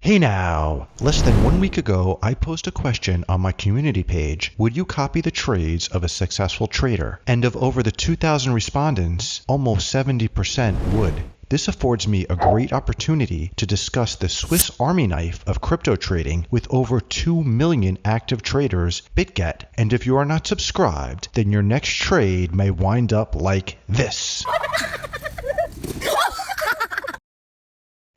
Hey now! Less than 1 week ago, I posted a question on my community page. Would you copy the trades of a successful trader? And of over the 2,000 respondents, almost 70% would. This affords me a great opportunity to discuss the Swiss Army knife of crypto trading with over 2 million active traders, BitGet. And if you are not subscribed, then your next trade may wind up like this.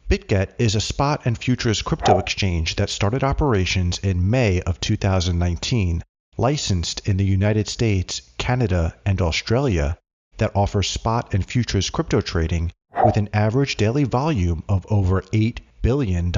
BitGet is a spot and futures crypto exchange that started operations in May of 2019, licensed in the United States, Canada, and Australia, that offers spot and futures crypto trading with an average daily volume of over $8 billion.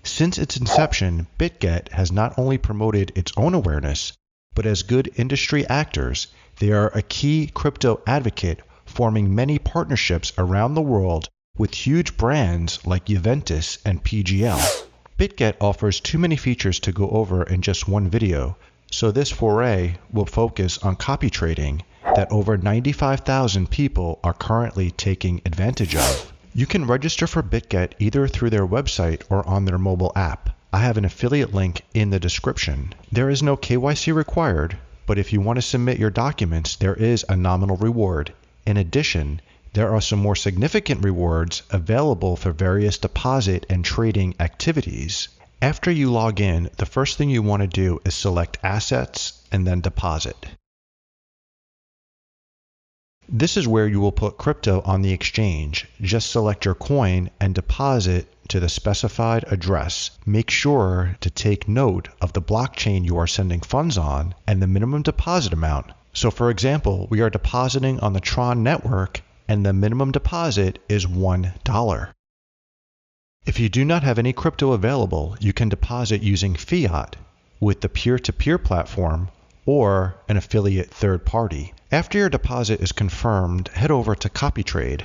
Since its inception, BitGet has not only promoted its own awareness, but as good industry actors, they are a key crypto advocate, forming many partnerships around the world with huge brands like Juventus and PGL. BitGet offers too many features to go over in just one video, so this foray will focus on copy trading that over 95,000 people are currently taking advantage of. You can register for BitGet either through their website or on their mobile app. I have an affiliate link in the description. There is no KYC required, but if you want to submit your documents, there is a nominal reward. In addition, there are some more significant rewards available for various deposit and trading activities. After you log in, the first thing you want to do is select Assets and then Deposit. This is where you will put crypto on the exchange. Just select your coin and deposit to the specified address. Make sure to take note of the blockchain you are sending funds on and the minimum deposit amount. So for example, we are depositing on the Tron network and the minimum deposit is $1. If you do not have any crypto available, you can deposit using fiat with the peer-to-peer platform or an affiliate third party. After your deposit is confirmed, head over to CopyTrade.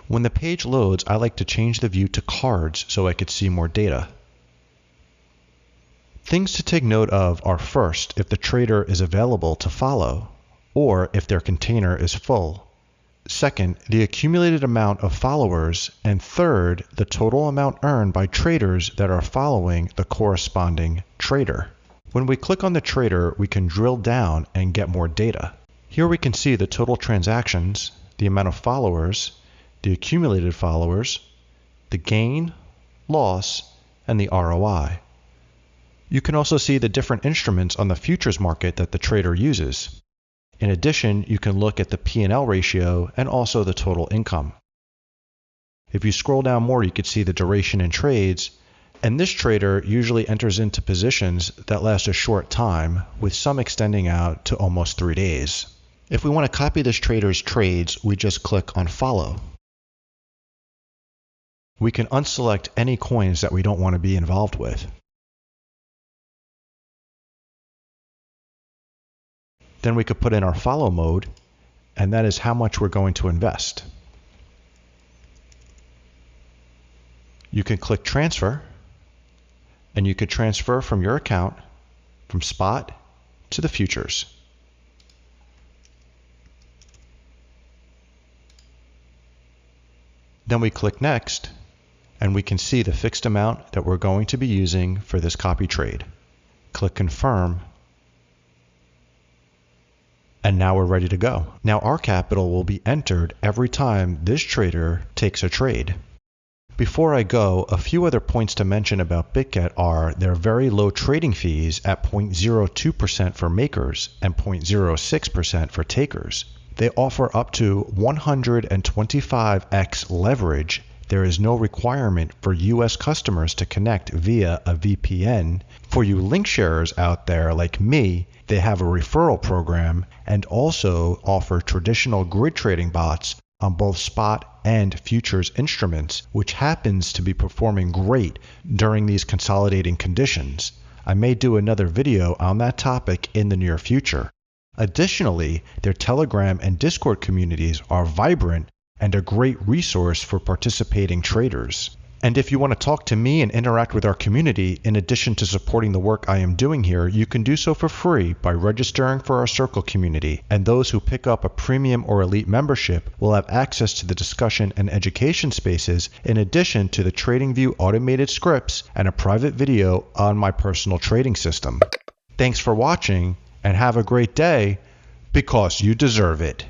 When the page loads, I like to change the view to cards so I could see more data. Things to take note of are first, if the trader is available to follow, or if their container is full. Second, the accumulated amount of followers, and third, the total amount earned by traders that are following the corresponding trader. When we click on the trader, we can drill down and get more data. Here we can see the total transactions, the amount of followers, the accumulated followers, the gain, loss, and the ROI. You can also see the different instruments on the futures market that the trader uses. In addition, you can look at the P&L ratio and also the total income. If you scroll down more, you can see the duration in trades, and this trader usually enters into positions that last a short time, with some extending out to almost 3 days. If we want to copy this trader's trades, we just click on Follow. We can unselect any coins that we don't want to be involved with. Then we could put in our follow mode, and that is how much we're going to invest. You can click transfer, and you could transfer from your account from spot to the futures. Then we click next, and we can see the fixed amount that we're going to be using for this copy trade. Click confirm. And now we're ready to go. Now our capital will be entered every time this trader takes a trade. Before I go, a few other points to mention about BitGet are their very low trading fees at 0.02% for makers and 0.06% for takers. They offer up to 125x leverage. There is no requirement for US customers to connect via a VPN. For you link sharers out there like me, they have a referral program and also offer traditional grid trading bots on both spot and futures instruments, which happens to be performing great during these consolidating conditions. I may do another video on that topic in the near future. Additionally, their Telegram and Discord communities are vibrant and a great resource for participating traders. And if you want to talk to me and interact with our community, in addition to supporting the work I am doing here, you can do so for free by registering for our Circle community. And those who pick up a premium or elite membership will have access to the discussion and education spaces, in addition to the TradingView automated scripts and a private video on my personal trading system. Thanks for watching, and have a great day, because you deserve it.